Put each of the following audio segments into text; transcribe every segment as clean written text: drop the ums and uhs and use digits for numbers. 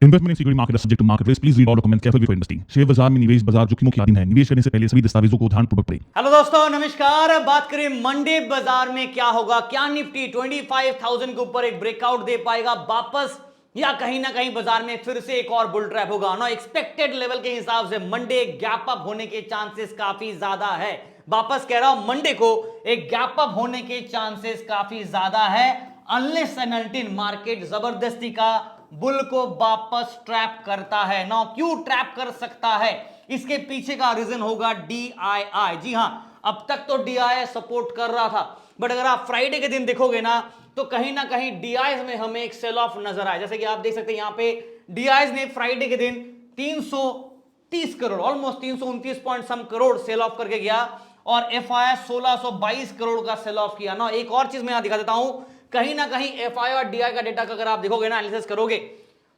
Investment in security market subject to market risk. Please read all documents carefully before investing. Share बाजार में निवेश बाजार जोखिमों के अधीन है। निवेश करने से पहले सभी दस्तावेजों को ध्यानपूर्वक पढ़ें। हेलो दोस्तों, नमस्कार। बात करें मंडे बाजार में क्या होगा, क्या निफ्टी 25,000 के ऊपर एक ब्रेकआउट दे पाएगा वापस, या कहीं ना कहीं बाजार में फिर से एक और बुल ट्रैप होगा। नो एक्सपेक्टेड लेवल के हिसाब से मंडे गैप अप होने के चांसेस काफी ज्यादा है। वापस कह रहा हूं, मंडे को एक गैप अप होने के चांसेस काफी ज्यादा है, अनलेस एंड अनटिल मार्केट जबरदस्ती का बुल को वापस ट्रैप करता है। नाउ क्यों ट्रैप कर सकता है, इसके पीछे का रीजन होगा DII। जी हां, अब तक तो DII सपोर्ट कर रहा था, बट अगर आप फ्राइडे के दिन देखोगे ना तो कहीं ना कहीं DII में हमें एक सेल ऑफ नजर आया। जैसे कि आप देख सकते हैं यहां पे DII ने फ्राइडे के दिन 330 crore, almost 329 point some crore sell off करके गया, और FII 1622 करोड़ का सेल ऑफ किया ना। एक और चीज मैं यहां दिखा देता हूं, कहीं ना कहीं FII और DII का डेटा का अगर आप देखोगे ना, एनालिसिस करोगे,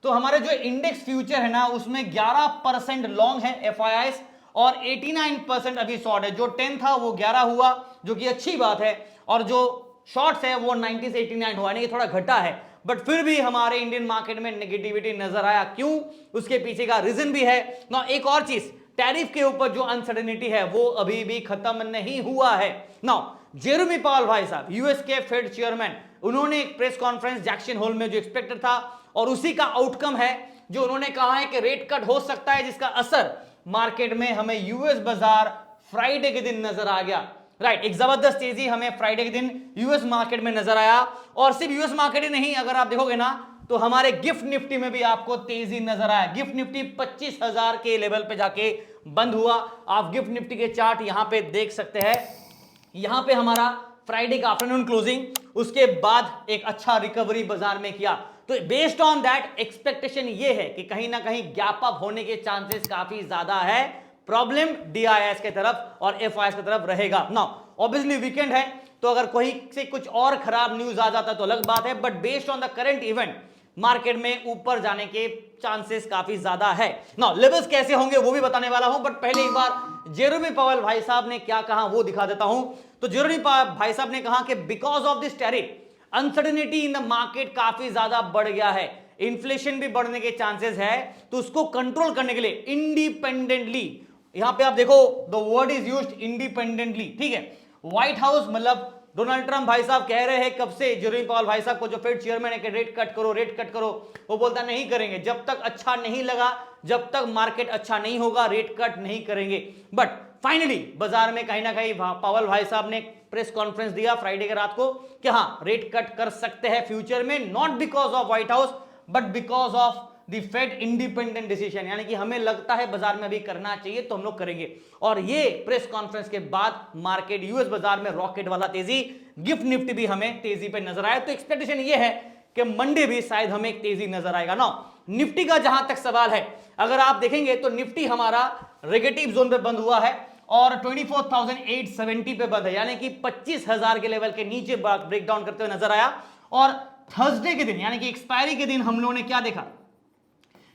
तो हमारे जो इंडेक्स फ्यूचर है ना उसमें 11% लॉन्ग है FIIs और 89% अभी शॉर्ट है। जो 10 था वो 11 हुआ, जो कि अच्छी बात है, और जो शॉर्ट्स है वो 90 से 89 हुआ, यानी कि थोड़ा घटा है, बट फिर भी हमारे इंडियन मार्केट में नेगेटिविटी नजर आया। क्यों, उसके पीछे का रीजन भी है ना। एक और चीज, टैरिफ के ऊपर जो अनसर्टेनिटी है वो अभी भी खत्म नहीं हुआ है ना। जेरेमी पावल भाई साहब, यूएस के फेड चेयरमैन, उन्होंने एक प्रेस कॉन्फ्रेंस जैक्सन होल में जो एक्सपेक्टेड था, और उसी का आउटकम है जो उन्होंने कहा है कि रेट कट हो सकता है, जिसका असर मार्केट में हमें यूएस बाजार फ्राइडे के दिन नजर आ गया। राइट, एक जबरदस्त तेजी हमें फ्राइडे के दिन यूएस मार्केट में नजर आया। और सिर्फ यूएस मार्केट ही नहीं, अगर आप देखोगे ना तो हमारे गिफ्ट निफ्टी में भी आपको तेजी नजर आया। गिफ्ट निफ्टी 25,000 के लेवल पे जाके बंद हुआ। आप गिफ्ट निफ्टी के चार्ट यहां पे देख सकते हैं। यहां पे हमारा फ्राइडे का आफ्टरनून क्लोजिंग, उसके बाद एक अच्छा रिकवरी बाजार में किया। तो बेस्ड ऑन दैट एक्सपेक्टेशन ये है कि कहीं ना कहीं गैप अप होने के चांसेस काफी ज्यादा है। प्रॉब्लम DIIs के तरफ और FIIs की तरफ रहेगा। नाउ ऑब्वियसली वीकेंड है, तो अगर कोई से कुछ और खराब न्यूज आ जाता तो अलग बात है, but based on the current event market में ऊपर जाने के चांसेस काफी ज्यादा है। नाउ लेवल्स कैसे होंगे वो भी बताने वाला हूं, बट पहले एक बार जेरेमी पावल भाई साहब ने क्या कहा वो दिखा देता हूं। तो जेरेमी भाई साहब ने कहा कि because of this tariff uncertainty in the market काफी ज्यादा बढ़ गया है, इन्फ्लेशन भी बढ़ने के चांसेस है, तो उसको कंट्रोल करने के लिए इंडिपेंडेंटली, यहां पे आप देखो the word is used independently, ठीक है। व्हाइट हाउस मतलब डोनाल्ड ट्रंप भाई साहब कह रहे हैं कब से जेरेमी पावल भाई साहब को, जो फेड चेयरमैन है, कि रेट कट करो, रेट कट करो, वो बोलता नहीं करेंगे, जब तक अच्छा नहीं लगा, जब तक मार्केट अच्छा नहीं होगा रेट कट नहीं करेंगे। बट फाइनली बाजार में कहीं ना कहीं पावल भाई साहब ने प्रेस कॉन्फ्रेंस दिया फ्राइडे के रात को कि हां रेट कट कर सकते हैं फ्यूचर में, not because of White House but because of the Fed independent decision, यानी कि हमें लगता है बाजार में अभी करना चाहिए तो हम लोग करेंगे। और ये प्रेस कॉन्फ्रेंस के बाद मार्केट यूएस बाजार में रॉकेट वाला तेजी, गिफ्ट निफ्टी भी हमें तेजी पे नजर आया। तो एक्सपेक्टेशन ये है कि मंडे भी शायद हमें एक तेजी नजर आएगा ना। निफ्टी का जहां तक सवाल है, अगर आप देखेंगे तो निफ्टी हमारा नेगेटिव जोन पे बंद हुआ है और 24,870 पे बंद है, यानी कि 25,000 के लेवल के नीचे ब्रेकडाउन करते हुए नजर आया। और थर्सडे के दिन यानी कि एक्सपायरी के दिन हम लोगों ने क्या देखा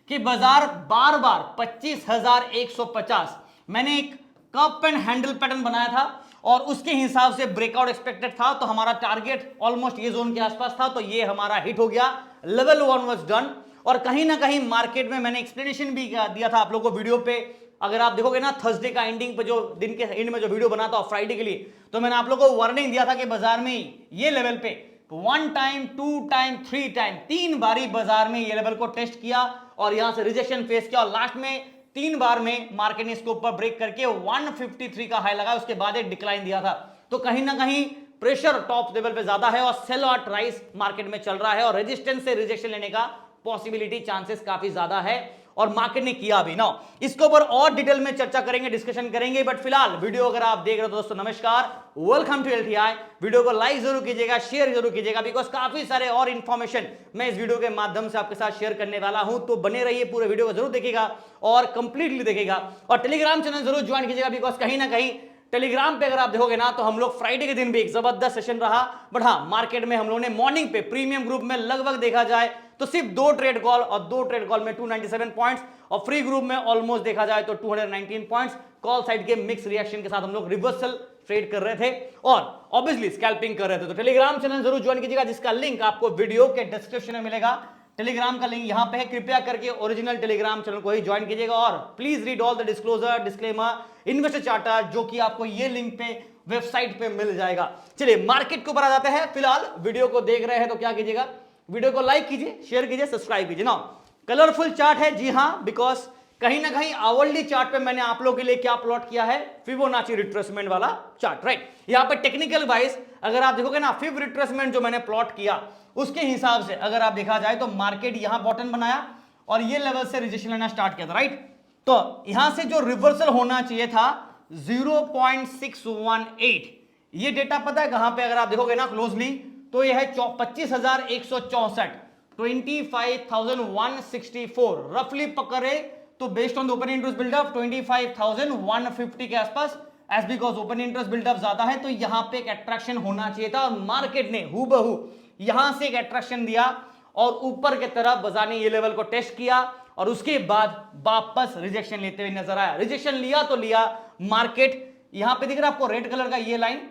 कि बाजार बार बार 25,150, मैंने एक कप एंड हैंडल पैटर्न बनाया था और उसके हिसाब से ब्रेकआउट एक्सपेक्टेड था, तो हमारा टारगेट ऑलमोस्ट ये जोन के आसपास था, तो ये हमारा हिट हो गया, लेवल 1 वाज डन। और कहीं ना कहीं मार्केट में मैंने एक्सप्लेनेशन भी दिया था आप लोगों को वीडियो पे, अगर आप देखोगे ना थर्सडे का एंडिंग पे, जो दिन के एंड में जो वीडियो बनाता हूं फ्राइडे के लिए, तो मैंने आप लोगों को वार्निंग दिया था कि बाजार में ये लेवल पे 1 टाइम 2 टाइम 3 टाइम 3 बारी बाजार में ये लेवल को टेस्ट किया और यहां से रिजेक्शन फेस किया, और लास्ट में 3 बार में मार्केट ने इसके ऊपर ब्रेक करके 153 का हाई लगा, उसके बाद एक डिक्लाइन दिया था। तो कहीं ना कहीं प्रेशर टॉप लेवल पे ज्यादा है और सेल और राइज मार्केट में चल रहा है, और रेजिस्टेंस से रिजेक्शन लेने का पॉसिबिलिटी चांसेस काफी ज्यादा है, और मार्केट ने किया भी ना। इसके ऊपर और डिटेल में चर्चा करेंगे, डिस्कशन करेंगे, बट फिलहाल वीडियो अगर आप देख रहे हो तो दोस्तों नमस्कार, वेलकम टू LTI। वीडियो को लाइक जरूर कीजिएगा, शेयर जरूर कीजिएगा, बिकॉज काफी सारे और इंफॉर्मेशन मैं इस वीडियो के माध्यम से आपके साथ शेयर करने वाला हूं। तो बने रहिए, पूरे वीडियो को जरूर देखिएगा और कंप्लीटली देखिएगा, और टेलीग्राम चैनल जरूर ज्वाइन कीजिएगा, बिकॉज कहीं ना कहीं टेलीग्राम पे अगर आप देखोगे ना तो हम लोग फ्राइडे के दिन भी एक जबरदस्त सेशन रहा, बट हाँ मार्केट में हम लोगों ने मॉर्निंग पे प्रीमियम ग्रुप में लगभग देखा जाए तो सिर्फ 2 ट्रेड कॉल, और 2 ट्रेड कॉल में 297 पॉइंट्स, और फ्री ग्रुप में ऑलमोस्ट देखा जाए तो 219 पॉइंट्स कॉल साइड के मिक्स रिएक्शन के साथ हम लोग रिवर्सल ट्रेड कर रहे थे और ऑब्वियसली स्कैल्पिंग कर रहे थे। तो टेलीग्राम चैनल जरूर ज्वाइन कीजिएगा, जिसका लिंक आपको वीडियो के डिस्क्रिप्शन में मिलेगा। टेलीग्राम का लिंक यहां पे है, कृपया करके ओरिजिनल टेलीग्राम चैनल को ही ज्वाइन कीजिएगा और please read all the disclosure, disclaimer, investor charter, जो कि आपको ये लिंक पे वेबसाइट पे मिल जाएगा। चलिए मार्केट के ऊपर आ जाते हैं। फिलहाल वीडियो को देख रहे हैं तो क्या कीजिएगा, वीडियो को लाइक कीजिए, शेयर कीजिए, सब्सक्राइब कीजिए ना। कलरफुल चार्ट है, जी हां, बिकॉज कहीं ना कहीं आवरली चार्ट पे मैंने आप लोगों के लिए क्या प्लॉट किया है, फिबोनाची रिट्रेसमेंट वाला चार्ट, राइट। यहां पे टेक्निकल वाइज अगर आप देखोगे ना, फिब रिट्रेसमेंट जो मैंने प्लॉट किया उसके हिसाब से अगर आप देखा जाए तो मार्केट यहां बॉटम बनाया और ये लेवल से रिजेक्शन लेना स्टार्ट किया था, राइट। तो यहां से जो रिवर्सल होना चाहिए था 0.618, ये डेटा पता है कहां पे, अगर आप देखोगे ना क्लोजली तो ये है 25,164, 25,164 रफली पकड़े तो based on the open interest buildup 25,150 के आसपास, as because open interest buildup ज्यादा है तो यहां पे एक अट्रैक्शन होना चाहिए था और मार्केट ने हूबहू यहां से एक अट्रैक्शन दिया और ऊपर के तरफ बाजार ने ये लेवल को टेस्ट किया और उसके बाद वापस रिजेक्शन लेते हुए नजर आया। रिजेक्शन लिया तो लिया, मार्केट यहां पे दिख रहा है आपको रेड कलर का ये line,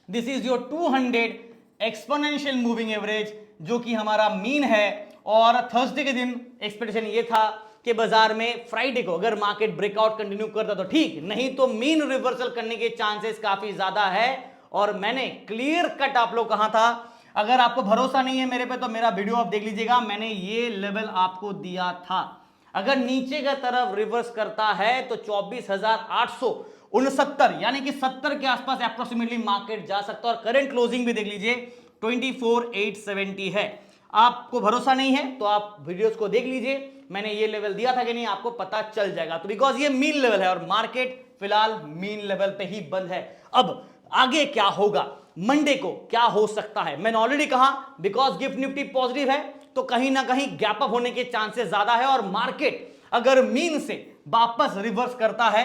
this is your 200 exponential moving average जो कि हमारा मीन है। और थर्सडे के दिन एक्सपेक्टेशन ये था कि बाजार में फ्राइडे को अगर मार्केट ब्रेकआउट कंटिन्यू करता तो ठीक, नहीं तो मीन रिवर्सल करने के चांसेस काफी ज्यादा है। और मैंने क्लियर कट आप लोग कहा था, अगर आपको भरोसा नहीं है मेरे पे तो मेरा वीडियो आप देख लीजिएगा, मैंने ये लेवल आपको दिया था। अगर नीचे की तरफ रिवर्स करता है तो 24,869 यानी कि 70 के आसपास अप्रोक्सीमेटली मार्केट जा सकता है। और करंट क्लोजिंग भी देख लीजिए 24,870 है। आपको भरोसा नहीं है तो आप वीडियोस को देख लीजिए, मैंने ये लेवल दिया था कि नहीं आपको पता चल जाएगा। तो बिकॉज ये मीन लेवल है और मार्केट फिलहाल मीन लेवल पे ही बंद है। अब आगे क्या होगा, मंडे को क्या हो सकता है, मैंने ऑलरेडी कहा बिकॉज गिफ्ट निफ्टी पॉजिटिव है तो कहीं ना कहीं गैप अप होने के चांसेस ज्यादा है और मार्केट अगर मीन से वापस रिवर्स करता है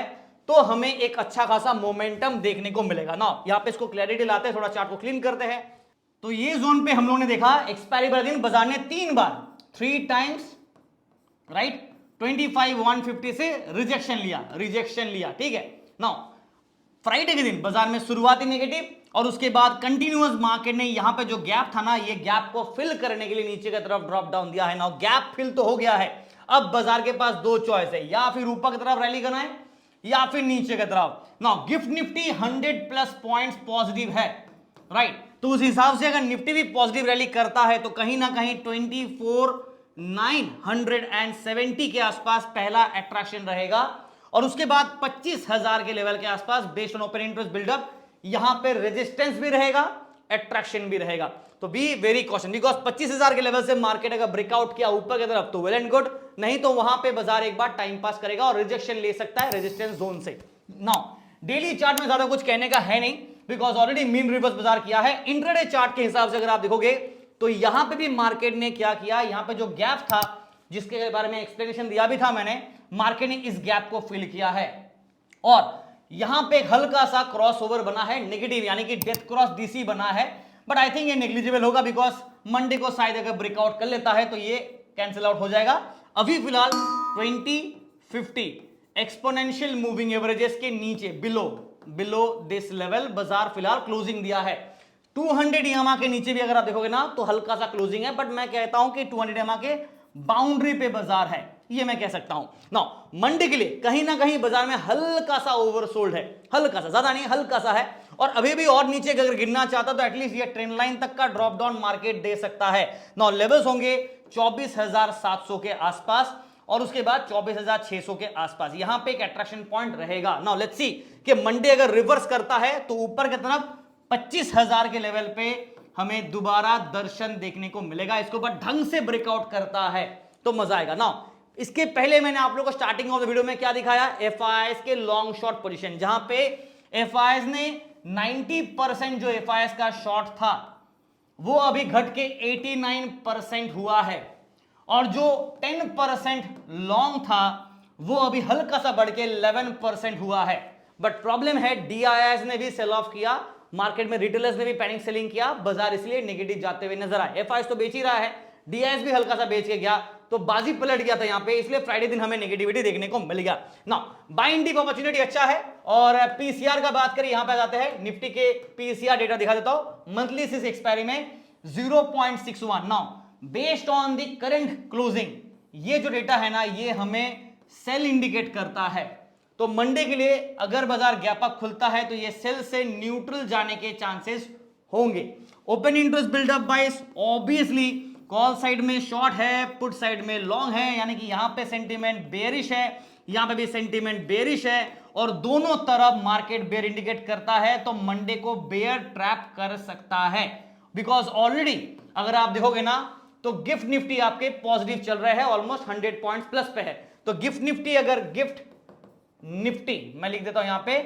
तो हमें एक अच्छा खासा मोमेंटम देखने को मिलेगा ना। यहां पे इसको क्लैरिटी लाते हैं, थोड़ा चार्ट को क्लीन करते हैं। तो ये जोन पे हम लोगों ने देखा एक्सपायरी वाले दिन बाजार ने 3 बार 3 टाइम्स राइट 25,150 से रिजेक्शन लिया, ठीक है। नाउ फ्राइडे के दिन बाजार में शुरुआती नेगेटिव और उसके बाद कंटिन्यूअस मार्केट ने यहां पे जो गैप था ना, ये गैप को फिल करने के लिए नीचे की तरफ ड्रॉप डाउन दिया है। नाउ गैप फिल तो हो गया है, अब बाजार के पास 2 चॉइस है, या फिर ऊपर की तरफ रैली करना है या फिर नीचे की तरफ। Now gift Nifty 100+ points positive है, राइट। तो उस हिसाब से अगर निफ्टी भी पॉजिटिव रैली करता है तो कहीं ना कहीं 24,970 के आसपास पहला अट्रैक्शन रहेगा और उसके बाद 25,000 के लेवल के आसपास based on open interest buildup यहां पे रेजिस्टेंस भी रहेगा, अट्रैक्शन भी रहेगा। तो बी वेरी कॉशन, बिकॉज 25,000 के लेवल से मार्केट अगर ब्रेकआउट किया ऊपर की तरफ तो वेल एंड गुड, नहीं तो वहां पे बाजार एक बार टाइम पास करेगा और रिजेक्शन ले सकता है रेजिस्टेंस जोन से। नाउ डेली चार्ट में ज्यादा कुछ कहने का है नहीं बिकॉज ऑलरेडी मीन रिवर्स बाजार किया है। इंट्राडे चार्ट के हिसाब से अगर आप देखोगे तो यहां पे भी मार्केट ने क्या किया, यहां पे जो गैप था जिसके बारे में एक्सप्लेनेशन दिया भी था मैंने, मार्केट ने इस गैप को फिल किया है और यहां पे एक हल्का सा क्रॉस ओवर बना है नेगेटिव, यानी कि डेथ क्रॉस डीसी बना है, बट आई थिंक ये नेग्लिजिबल होगा बिकॉज मंडे को शायद अगर ब्रेकआउट कर लेता है तो ये कैंसिल आउट हो जाएगा। अभी फिलहाल 2050 एक्सपोनेंशियल मूविंग एवरेजेस के नीचे बिलो दिस लेवल बाजार फिलहाल क्लोजिंग दिया है। 200 EMA के नीचे भी अगर आप देखोगे ना तो हल्का सा क्लोजिंग है, बट मैं कहता हूं कि 200 EMA के बाउंड्री पे बाजार है, ये मैं कह सकता हूं। नाउ मंडे के लिए कहीं ना कहीं बाजार में हल्का सा ओवरसोल्ड है, हल्का सा, ज्यादा नहीं, हल्का सा है और अभी भी और नीचे अगर गिरना चाहता तो एटलीस्ट ये ट्रेंड लाइन तक का ड्रॉप डाउन मार्केट दे सकता है। नाउ लेवल्स होंगे 24,700 के आसपास और उसके बाद 24,600 के आसपास, यहां पे एक अट्रैक्शन पॉइंट रहेगा। नाउ लेट्स सी कि मंडे अगर रिवर्स करता है तो ऊपर की तरफ 25,000 के लेवल पे हमें दोबारा दर्शन देखने को मिलेगा। इसके ऊपर ढंग से ब्रेकआउट करता है तो मजा आएगा। नाउ इसके पहले मैंने आप लोगों को स्टार्टिंग ऑफ द वीडियो में क्या दिखाया, एफआईएस के लॉन्ग शॉर्ट पोजीशन, जहां पे एफआईएस ने 90% जो एफआईएस का शॉर्ट था वो अभी घट के 89% हुआ है और जो 10% लॉन्ग था वो अभी हल्का सा बढ़ के 11% हुआ है। बट प्रॉब्लम है डीआईएस ने भी सेल ऑफ किया, मार्केट में रिटेलर्स ने भी पैनिक सेलिंग किया, बाजार इसलिए नेगेटिव जाते हुए नजर आए। एफआईएस तो बेच ही रहा है, डीआईएस भी हल्का सा बेच के गया तो बाजी पलट गया था यहां पे, इसलिए फ्राइडे दिन हमें नेगेटिविटी देखने को मिल गया। ना बाइंग डीप अपॉर्चुनिटी अच्छा है। और पीसीआर का बात करें, यहां पे जाते हैं, निफ्टी के पीसीआर डेटा दिखा देता हूं, मंथली सिस एक्सपायरी में 0.61। Now based on the current closing, ये जो डेटा है ना ये हमें सेल इंडिकेट करता है। तो मंडे के लिए अगर बाजार गैप अप खुलता है तो ये सेल से न्यूट्रल जाने के चांसेस होंगे। ओपन इंटरेस्ट बिल्डअप बाइस, ऑब्वियसली कॉल साइड में शॉर्ट है, पुट साइड में लॉन्ग है, यानी कि यहां पे सेंटीमेंट बेयरिश है, यहां पे भी सेंटीमेंट बेयरिश है और दोनों तरफ मार्केट बेयर इंडिकेट करता है। तो मंडे को बेयर ट्रैप कर सकता है बिकॉज ऑलरेडी अगर आप देखोगे ना तो गिफ्ट निफ्टी आपके पॉजिटिव चल रहे हैं, ऑलमोस्ट 100 पॉइंट्स प्लस पे है। तो गिफ्ट निफ्टी मैं लिख देता हूं यहां पे,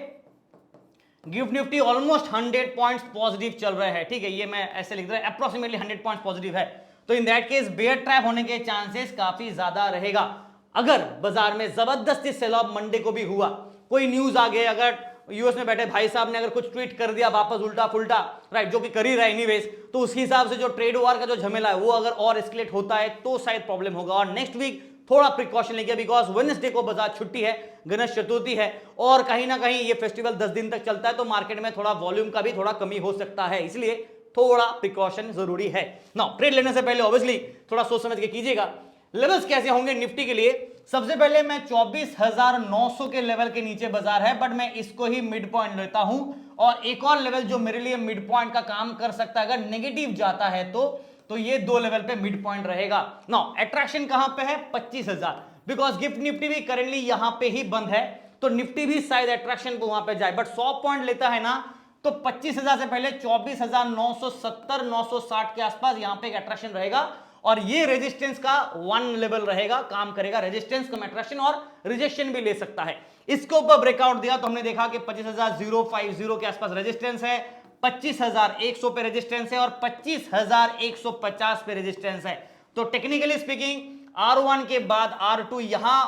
gift Nifty almost 100 points positive चल रहे हैं, ठीक है, ये मैं ऐसे लिख रहा हूं, अप्रोक्सीमेटली 100 पॉइंट्स पॉजिटिव है। तो in that case bear trap होने के चांसेस काफी ज्यादा रहेगा। अगर बाजार में जबरदस्ती सेल ऑफ मंडे को भी हुआ, कोई न्यूज आ गए, अगर यूएस में बैठे भाई साहब ने अगर कुछ ट्वीट कर दिया वापस उल्टा फुल्टा, राइट, जो कि कर ही रहा है एनीवेज, तो उस हिसाब से जो ट्रेड वॉर का जो झमेला है वो अगर और एस्केलेट होता है तो शायद प्रॉब्लम होगा। और नेक्स्ट वीक थोड़ा प्रिकॉशन लेंगे बिकॉज वेडनेसडे को बाजार छुट्टी है, गणेश चतुर्थी है और कहीं ना कहीं ये फेस्टिवल 10 दिन तक चलता है, तो मार्केट में थोड़ा वॉल्यूम का भी थोड़ा कमी हो सकता है, इसलिए थोड़ा प्रिकॉशन जरूरी है। नाउ ट्रेड लेने से पहले ऑब्वियसली थोड़ा सोच समझ के कीजिएगा। लेवल्स कैसे होंगे निफ्टी के लिए? सबसे पहले मैं 24,900 के लेवल के नीचे बाजार है, बट मैं इसको ही मिड पॉइंट लेता हूं। और एक और लेवल जो मेरे लिए मिड पॉइंट का काम कर सकता है, अगर नेगेटिव जाता है तो ये दो लेवल पे मिड पॉइंट रहेगा। नाउ अट्रैक्शन कहां पे है? 25,000, बिकॉज गिफ्ट निफ्टी भी करेंटली यहां पे ही बंद है, तो निफ्टी भी शायद अट्रैक्शन को वहां पे जाए, बट 100 पॉइंट लेता है ना, तो 25,000 से पहले 24,970 960 के आसपास यहां पे एक अट्रैक्शन रहेगा और ये रेजिस्टेंस का वन लेवल रहेगा, काम करेगा, रेजिस्टेंस कम अट्रैक्शन और रिजेक्शन भी ले सकता है। इसके ऊपर ब्रेकआउट दिया तो हमने देखा कि 25,050 के आसपास रेजिस्टेंस है, 25,100 पे रेजिस्टेंस है और 25,150 पे रेजिस्टेंस है। तो टेक्निकली स्पीकिंग R1 के बाद R2 यहां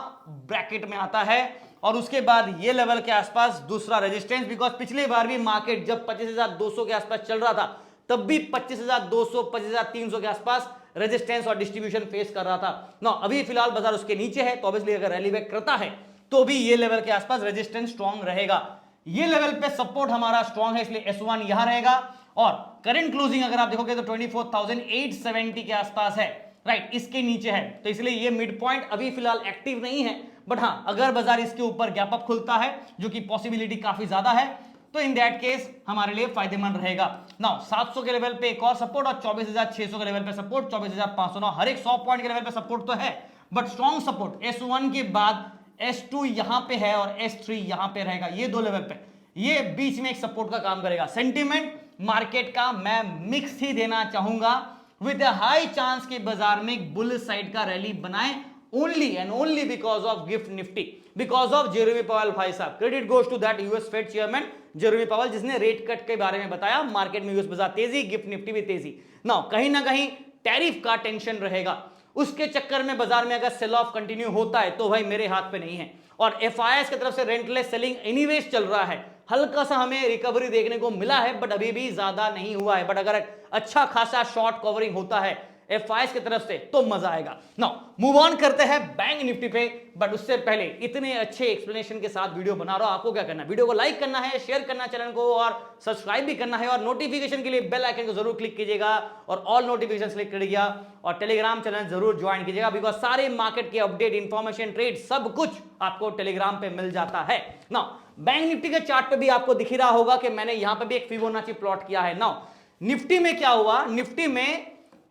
ब्रैकेट में आता है और उसके बाद ये लेवल के आसपास दूसरा रेजिस्टेंस, बिकॉज पिछली बार भी मार्केट जब 25,200 के आसपास चल रहा था तब भी 25,200 25,300 के आसपास रेजिस्टेंस और डिस्ट्रीब्यूशन फेस कर रहा था ना। अभी फिलहाल बाजार उसके नीचे है, तो ऑब्वियसली अगर रैली बैक करता है तो भी ये लेवल के आसपास रेजिस्टेंस स्ट्रॉन्ग रहेगा। ये लेवल पे सपोर्ट हमारा स्ट्रॉन्ग है, इसलिए S1 यहां रहेगा और करंट क्लोजिंग अगर आप देखोगे तो 24,870 के आसपास है, राइट, इसके नीचे है, तो इसलिए ये मिड पॉइंट अभी फिलहाल एक्टिव नहीं है। बट हां, अगर बाजार इसके ऊपर गैप अप खुलता है, जो कि पॉसिबिलिटी काफी ज्यादा है, तो इन दैट केस हमारे लिए फायदेमंद रहेगा। नाउ 700 के लेवल पे एक और सपोर्ट और 24,600 के लेवल पे सपोर्ट, 24,500। हर एक 100 पॉइंट के लेवल पे सपोर्ट तो है, बट स्ट्रॉन्ग सपोर्ट S1 के बाद S2 यहां पे है और S3 यहां पे रहेगा, ये दो लेवल पे, ये बीच में एक सपोर्ट का काम करेगा। सेंटीमेंट मार्केट का मैं मिक्स ही देना चाहूंगा, विद अ हाई चांस के बाजार में एक बुल साइड का रैली बनाए, only and only because of gift nifty, because of Jeremy Powell भाई साहब। Credit goes to that US Fed chairman Jeremy Powell, जिसने रेट कट के बारे में बताया। मार्केट में यूएस बाजार तेजी, गिफ्ट निफ्टी भी तेजी। नाउ कहीं ना कहीं टैरिफ का टेंशन रहेगा, उसके चक्कर में बाजार में अगर सेल ऑफ कंटिन्यू होता है तो भाई मेरे हाथ पे नहीं है। और एफआईआईएस की तरफ से रेंटलेस सेलिंग एनीवेज चल रहा है, हल्का सा हमें रिकवरी देखने को मिला है, बट अभी भी ज्यादा नहीं हुआ है। बट अगर अच्छा खासा शॉर्ट कवरिंग होता है एफआईआईएस की तरफ से तो मजा आएगा। नाउ मूव ऑन करते हैं बैंक निफ्टी पे, बट उससे पहले इतने अच्छे एक्सप्लेनेशन के साथ वीडियो बना रहा हूं, आपको क्या करना है? वीडियो को लाइक करना है, शेयर करना चैनल को और सब्सक्राइब भी करना है, और नोटिफिकेशन के लिए बेल आइकन को जरूर क्लिक कीजिएगा और ऑल नोटिफिकेशन क्लिक करिएगा और टेलीग्राम चैनल जरूर ज्वाइन कीजिएगा, बिकॉज सारे मार्केट के अपडेट, इंफॉर्मेशन, ट्रेड सब कुछ आपको टेलीग्राम पे मिल जाता है। नाउ बैंक निफ्टी के चार्ट पे भी आपको दिख रहा होगा कि मैंने यहां पे भी एक फिबोनाची प्लॉट किया है। नाउ निफ्टी में क्या हुआ?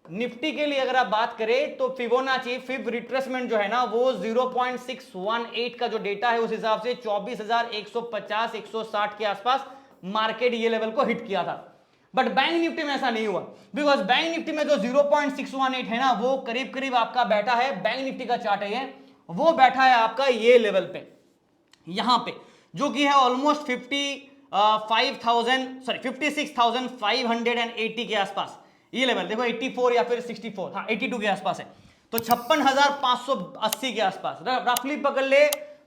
निफ्टी के लिए अगर आप बात करें तो फिबोनाची फिब रिट्रेसमेंट जो है ना वो 0.618 का जो डेटा है उस हिसाब से 24,150 160 के आसपास मार्केट ये लेवल को हिट किया था। बट बैंक निफ्टी में ऐसा नहीं हुआ, बिकॉज बैंक निफ्टी में जो 0.618 है ना वो करीब करीब आपका बैठा है, बैंक निफ्टी का चार्ट है ये, वो बैठा है आपका ये लेवल पे, यहां पे, जो कि है ऑलमोस्ट 56,580 के आसपास। ये लेवल देखो 84 या फिर 64, हाँ 82 के आसपास है, तो 56,580 के आसपास रफली पकड़ ले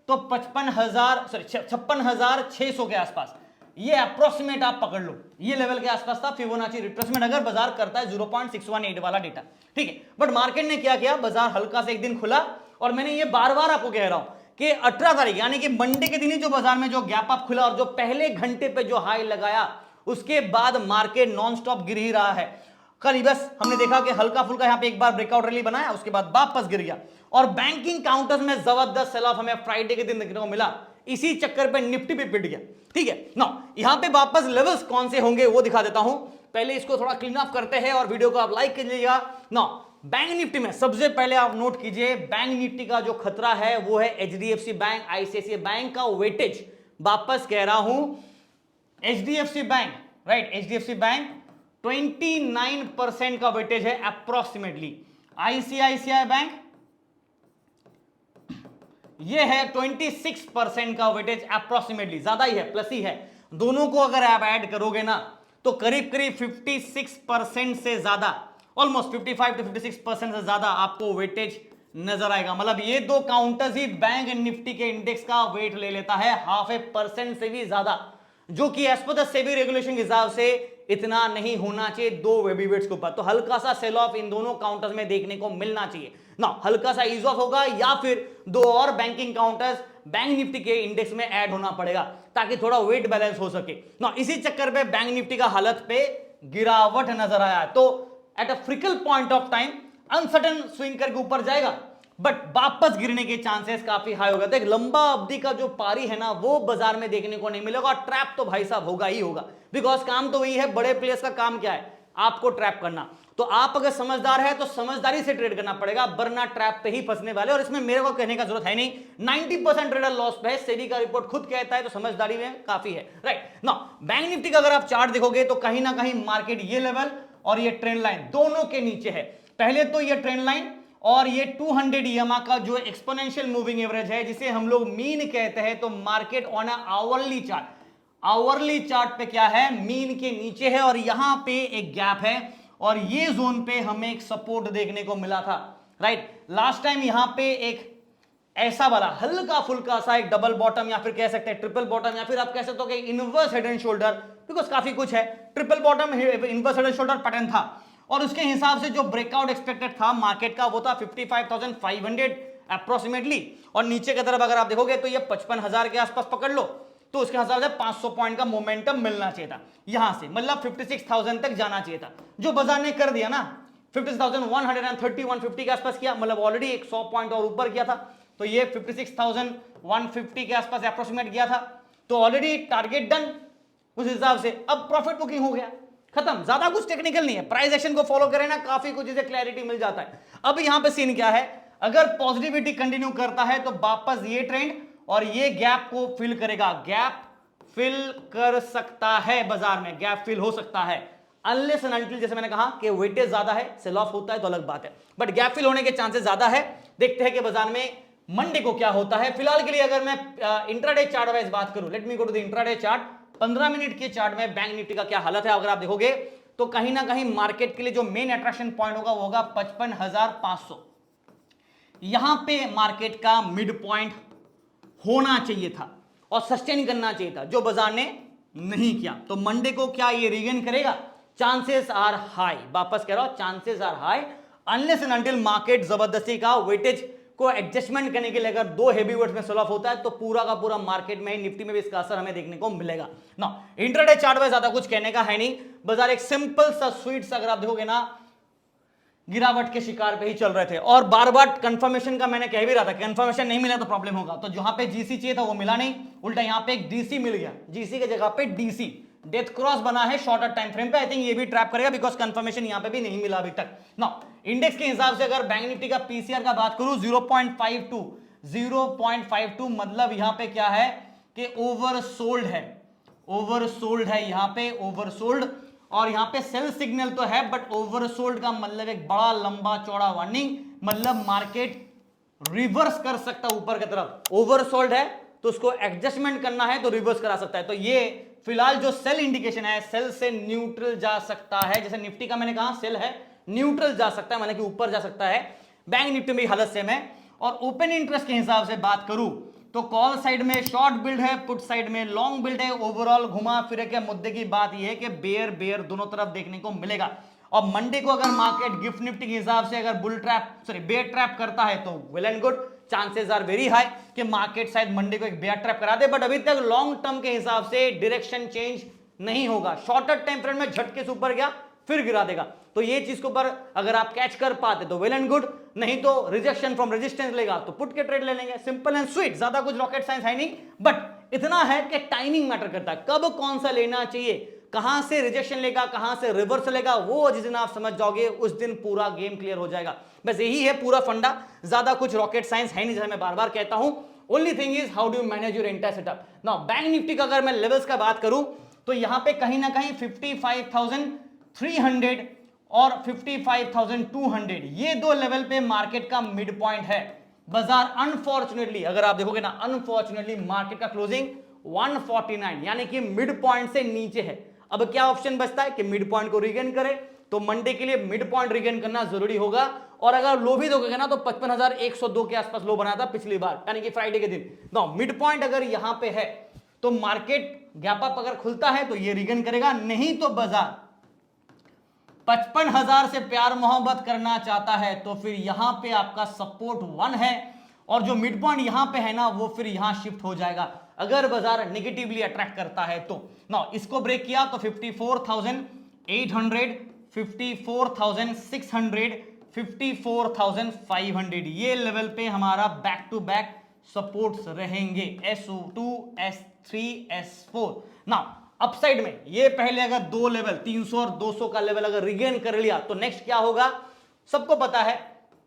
तो 56,600 के आसपास, ये अप्रोक्सीमेट आप पकड़ लो, ये लेवल के आसपास था फिबोनाची रिट्रेसमेंट अगर बाजार करता है 0.618 वाला डेटा, ठीक है। बट मार्केट ने क्या किया? बाजार हल्का से एक दिन खुला, और मैंने ये बार बार आपको कह रहा हूं कि 18 तारीख यानी कि मंडे के दिन ही जो बाजार में जो गैप अप खुला और जो पहले घंटे पे जो हाई लगाया उसके बाद मार्केट नॉन स्टॉप गिर ही रहा है। कल ही बस हमने देखा कि हल्का फुल्का यहां पे एक बार ब्रेकआउट रैली बनाया, उसके बाद वापस गिर गया। और बैंकिंग काउंटर्स में जबरदस्त सेल ऑफ हमें फ्राइडे के दिन देखने को मिला, इसी चक्कर पे निफ्टी भी पिट गया। ठीक है ना, यहां पे वापस लेवल्स कौन से होंगे वो दिखा देता हूं। पहले इसको थोड़ा क्लीन अप करते हैं और वीडियो को आप लाइक कीजिएगा ना। बैंक निफ्टी में सबसे पहले आप नोट कीजिए, बैंक निफ्टी का जो खतरा है वो है एचडीएफसी बैंक, आईसीआईसीआई बैंक का वेटेज। वापस कह रहा हूं, HDFC bank, right, HDFC bank 29% का वेटेज है अप्रोक्सीमेटली। आईसीआईसीआई बैंक ये है 26% का वेटेज अप्रोक्सीमेटली, ज्यादा ही है, प्लस ही है। दोनों को अगर आप ऐड करोगे ना तो करीब करीब 56% से ज्यादा, ऑलमोस्ट 55 to 56% से ज्यादा आपको वेटेज नजर आएगा। मतलब ये दो काउंटर्स ही बैंक निफ्टी के इंडेक्स का वेट ले लेता है 0.5% से भी ज्यादा, जो कि as per the SEBI regulation के हिसाब से इतना नहीं होना चाहिए दो वेबी वेट्स के ऊपर। तो हल्का सा सेल ऑफ इन दोनों काउंटर्स में देखने को मिलना चाहिए ना, हल्का सा ईज ऑफ होगा या फिर दो और बैंकिंग काउंटर्स बैंक निफ्टी के इंडेक्स में ऐड होना पड़ेगा ताकि थोड़ा वेट बैलेंस हो सके ना। इसी चक्कर पे बैंक निफ्टी का हालत पे गिरावट नजर आया। तो at a fickle point of time uncertain swing करके ऊपर जाएगा, बट वापस गिरने के चांसेस काफी हाई होगा। तो एक लंबा अवधि का जो पारी है ना वो बाजार में देखने को नहीं मिलेगा, और ट्रैप तो भाई साहब होगा ही होगा, बिकॉज काम तो वही है, बड़े प्लेयर्स का काम क्या है, आपको ट्रैप करना। तो आप अगर समझदार है तो समझदारी से ट्रेड करना पड़ेगा, वरना ट्रैप पे ही फंसने वाले। और इसमें मेरे को कहने का जरूरत है नहीं, 90% ट्रेडर लॉस पे है, सेबी का रिपोर्ट खुद कहता है, तो समझदारी में काफी है, राइट ना। बैंक निफ्टी का अगर आप चार्ट देखोगे तो कहीं ना कहीं मार्केट ये लेवल और ये ट्रेंड लाइन दोनों के नीचे है। पहले तो ये ट्रेंड लाइन और ये 200 EMA का जो एक्सपोनेंशियल मूविंग एवरेज है, जिसे हम लोग मीन कहते हैं, तो market on hourly chart, hourly chart पे क्या है, मीन के नीचे है, और यहां पे एक गैप है, और ये जोन पे हमें एक सपोर्ट देखने को मिला था, राइट। लास्ट टाइम यहां पे एक ऐसा वाला हल्का फुल्का सा एक डबल बॉटम, या फिर कह सकते हैं ट्रिपल बॉटम, या फिर आप कह सकते हो कि inverse head and shoulder, because काफी कुछ है। Triple bottom, inverse head and shoulder pattern था, और उसके हिसाब से जो ब्रेकआउट एक्सपेक्टेड था मार्केट का वो था 55,500 अप्रोक्सीमेटली, और नीचे की तरफ अगर आप देखोगे तो ये 55,000 के आसपास पकड़ लो, तो उसके हिसाब से 500 पॉइंट का मोमेंटम मिलना चाहिए था यहां से, मतलब 56,000 तक जाना चाहिए था, जो बाजार ने कर दिया ना। 56,130 150 के आसपास किया, मतलब ऑलरेडी 100 पॉइंट और ऊपर किया था, तो ये 56,150 के आसपास अप्रोक्सीमेट गया था, तो ऑलरेडी टारगेट डन। उस हिसाब से अब प्रॉफिट बुकिंग हो गया, खत्म, ज्यादा कुछ टेक्निकल नहीं है। प्राइस एक्शन को फॉलो करें ना, काफी कुछ चीजें क्लैरिटी मिल जाता है। अब यहां पे सीन क्या है, अगर पॉजिटिविटी कंटिन्यू करता है तो वापस ये ट्रेंड और ये गैप को फिल करेगा, गैप फिल कर सकता है बाजार में, गैप फिल हो सकता है, अनलेस एंड अनटिल जैसे मैंने कहा कि वेटेज ज्यादा है, सेल ऑफ होता है तो अलग बात है, बट गैप फिल होने के चांसेस ज्यादा है। देखते हैं कि बाजार में मंडे को क्या होता है। फिलहाल के लिए अगर मैं इंट्राडे चार्ट वाइज बात करूं, let me go to the intraday chart. 15 minute के चार्ट में बैंक निफ्टी का क्या हालत है अगर आप देखोगे तो कहीं ना कहीं मार्केट के लिए जो मेन अट्रैक्शन पॉइंट होगा वो होगा 55,500। यहां पे मार्केट का मिड पॉइंट होना चाहिए था और सस्टेन करना चाहिए था, जो बाजार ने नहीं किया। तो मंडे को क्या ये रीगेन करेगा? चांसेस आर हाई, वापस कह रहा हूं, chances are high, unless and until market जबरदस्ती का वेटेज को एडजस्टमेंट करने के लिए अगर दो हेवी वेट्स में सेल ऑफ होता है तो पूरा का पूरा मार्केट में, निफ्टी में भी इसका असर हमें देखने को मिलेगा ना। इंट्राडे चार्ट में ज्यादा कुछ कहने का है नहीं, बाजार एक सिंपल सा स्वीट सा अगर आप देखोगे ना गिरावट के शिकार पे ही चल रहे थे, और बार बार कंफर्मेशन का मैंने कह भी रहा था, कंफर्मेशन नहीं मिला तो प्रॉब्लम होगा। तो जहां पे जीसी चाहिए था वो मिला नहीं, उल्टा यहां पे एक डीसी मिल गया, जीसी की जगह पे डीसी, डेथ क्रॉस बना है शॉर्टर टाइम फ्रेम पे। आई थिंक ये भी ट्रैप करेगा बिकॉज कंफर्मेशन यहां पे भी नहीं मिला अभी तक ना। इंडेक्स के हिसाब से अगर बैंक निफ्टी का पीसीआर का बात करूं 0.52 मतलब यहां पे क्या है कि ओवरसोल्ड है, ओवरसोल्ड है यहां पे, ओवरसोल्ड, और यहां पे सेल सिग्नल तो है बट ओवरसोल्ड का मतलब एक बड़ा लंबा चौड़ा वार्निंग, मतलब मार्केट रिवर्स कर सकता है ऊपर की तरफ। ओवरसोल्ड है तो उसको एडजस्टमेंट करना है तो रिवर्स करा सकता है। तो ये फिलहाल जो सेल इंडिकेशन है, सेल से न्यूट्रल जा सकता है, जैसे निफ्टी का मैंने कहा सेल है, न्यूट्रल जा सकता है, मतलब कि ऊपर जा सकता है। बैंक निफ्टी में हालत सेम है। और ओपन इंटरेस्ट के हिसाब से बात करूं तो कॉल साइड में शॉर्ट बिल्ड है, पुट साइड में लॉन्ग बिल्ड है। ओवरऑल घुमा फिरे के मुद्दे की बात यह है कि बेयर बेयर दोनों तरफ देखने को मिलेगा। और मंडे को अगर मार्केट गिफ्ट निफ्टी के हिसाब से अगर bull trap sorry bear trap करता है तो well and good, chances are very high कि मार्केट शायद मंडे को एक बेयर ट्रैप करा दे, बट अभी तक लॉन्ग टर्म के हिसाब से डायरेक्शन चेंज नहीं होगा। शॉर्टर टाइम फ्रेम में झटके से ऊपर गया फिर गिरा देगा। तो ये चीज के ऊपर अगर आप कैच कर पाते तो वेल एंड गुड, नहीं तो रिजेक्शन फ्रॉम रेजिस्टेंस लेगा तो पुट के ट्रेड ले लेंगे, सिंपल एंड स्वीट, ज्यादा कुछ रॉकेट साइंस है नहीं। बट इतना है कि टाइमिंग मैटर करता है, कब कौन सा लेना चाहिए, कहां से रिजेक्शन लेगा, कहां से रिवर्स लेगा, वो जिस दिन आप समझ जाओगे उस दिन पूरा गेम क्लियर हो जाएगा। बस यही है पूरा फंडा, ज्यादा कुछ रॉकेट साइंस है नहीं, जैसे मैं बार बार कहता हूं। Only thing is how do you manage your entire setup. Now bank nifty का अगर मैं लेवल्स का बात करूं तो यहां पे कहीं ना कहीं 55,300 और 55,200 ये दो लेवल पे मार्केट का मिड पॉइंट है। बाजार अनफॉर्चुनेटली, अगर आप देखोगे ना, अनफॉर्चुनेटली मार्केट का क्लोजिंग 149 यानी कि मिड पॉइंट से नीचे है। अब क्या ऑप्शन बचता है कि मिड पॉइंट को रिगेन करे, तो मंडे के लिए मिड पॉइंट रिगेन करना जरूरी होगा। और अगर लो भी दोगे ना तो 55,102 के आसपास लो बना था पिछली बार, यानी कि फ्राइडे के दिन। तो मिड पॉइंट अगर यहां पे है तो मार्केट गैप अप अगर खुलता है तो ये रिगेन करेगा, नहीं तो बाजार 55,000 से प्यार मोहब्बत करना चाहता है तो फिर यहां पे आपका सपोर्ट 1 है, और जो मिड पॉइंट यहां पे है ना वो फिर यहां शिफ्ट हो जाएगा अगर बाजार नेगेटिवली अट्रैक्ट करता है तो। ना इसको ब्रेक किया तो 54,800, 54,600, 54,500 ये लेवल पे हमारा बैक टू बैक सपोर्ट्स रहेंगे, SO2, S3, S4। ना अपसाइड में ये पहले अगर दो लेवल 300 और 200 का लेवल अगर रिगेन कर लिया तो नेक्स्ट क्या होगा सबको पता है,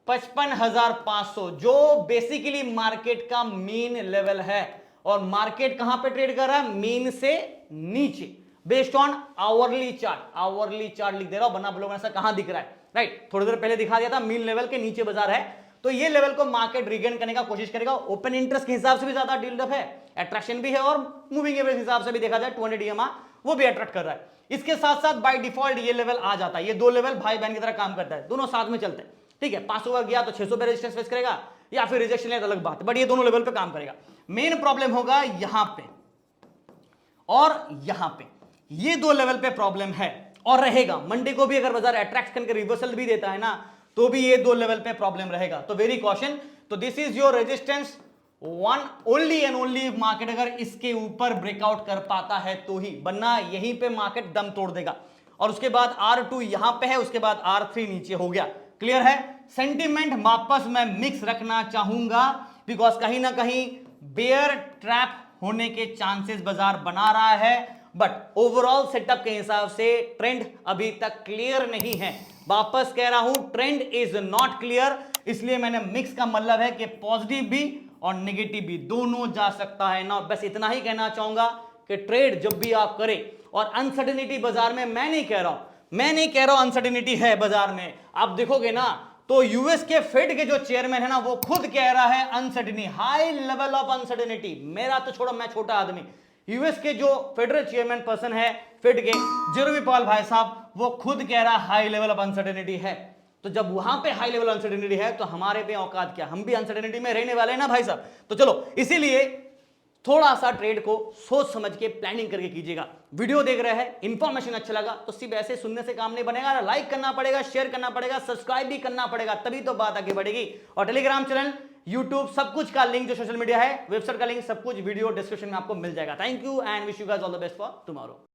55,500 जो बेसिकली मार्केट का मेन लेवल है। और मार्केट कहां पे ट्रेड कर रहा है, मेन से नीचे, based on hourly chart. Hourly chart लिख दे रहा हूं, बना ब्लॉग ऐसा कहां दिख रहा है, राइट। थोड़ी देर पहले दिखा दिया था, मीन लेवल के नीचे बाजार है, तो ये लेवल को मार्केट रिगेन करने का कोशिश करेगा। ओपन इंटरेस्ट के हिसाब से भी ज्यादा डील्ड अप है, अट्रैक्शन भी है, और मूविंग एवरेज के हिसाब से भी देखा जाए 200 EMA वो भी अट्रैक्ट कर रहा है। इसके साथ साथ बाय डिफॉल्ट ये लेवल आ जाता है, ये दो लेवल भाई बहन की तरह काम करता है, दोनों साथ में चलते हैं, ठीक है। 500 का गया तो 600 पे रेजिस्टेंस फेस करेगा, या फिर रिजेक्शन है तो अलग बात है, बट ये दोनों लेवल पे काम करेगा। मेन प्रॉब्लम होगा यहां पे और यहां पे, ये दो लेवल पे प्रॉब्लम है और रहेगा। मंडे को भी अगर बाजार अट्रैक्ट करके रिवर्सल भी देता है ना तो भी ये दो लेवल पे प्रॉब्लम रहेगा, तो वेरी कॉशन। तो this is your resistance 1 only and only. Market अगर इसके ऊपर ब्रेकआउट कर पाता है तो ही, वरना यहीं पे मार्केट दम तोड़ देगा। और उसके बाद R2 यहां पे है, उसके बाद R3 नीचे हो गया, क्लियर है। सेंटीमेंट वापस मैं मिक्स रखना चाहूंगा, बिकॉज कहीं ना कहीं बेयर ट्रैप होने के चांसेस बाजार बना रहा है, बट ओवरऑल सेटअप के हिसाब से ट्रेंड अभी तक क्लियर नहीं है। वापस कह रहा हूं, ट्रेंड इज नॉट क्लियर, इसलिए मैंने मिक्स का मतलब है कि पॉजिटिव भी और नेगेटिव भी दोनों जा सकता है ना। बस इतना ही कहना चाहूंगा कि ट्रेड जब भी आप करें, और अनसर्टेनिटी बाजार में मैं नहीं कह रहा हूं अनसर्टेनिटी है बाजार में। आप देखोगे ना तो यूएस के फेड के जो चेयरमैन है ना वो खुद कह रहा है uncertainty, high level of uncertainty. मेरा तो छोड़ो, मैं छोटा आदमी, यूएस के जो फेडरल चेयरमैन पर्सन है फेड के, जेरोमी पॉल भाई साहब, वो खुद कह रहा है हाई लेवल ऑफ अनसर्टेनिटी है। तो जब वहां पे हाई लेवल अनसर्टेनिटी है तो हमारे पे औकात क्या, हम भी अनसर्टेनिटी में रहने वाले हैं ना भाई साहब। तो चलो, इसीलिए थोड़ा सा ट्रेड को सोच समझ के प्लानिंग करके कीजिएगा। वीडियो देख रहे हैं, इंफॉर्मेशन अच्छा लगा तो सिर्फ ऐसे सुनने से काम नहीं बनेगा ना, लाइक करना पड़ेगा, शेयर करना पड़ेगा, सब्सक्राइब भी करना पड़ेगा, तभी तो बात आगे बढ़ेगी। और टेलीग्राम चैनल, यूट्यूब, सब कुछ का लिंक, जो सोशल मीडिया है, वेबसाइट का लिंक, सब कुछ वीडियो डिस्क्रिप्शन में आपको मिल जाएगा। Thank you and wish you guys all the best for tomorrow.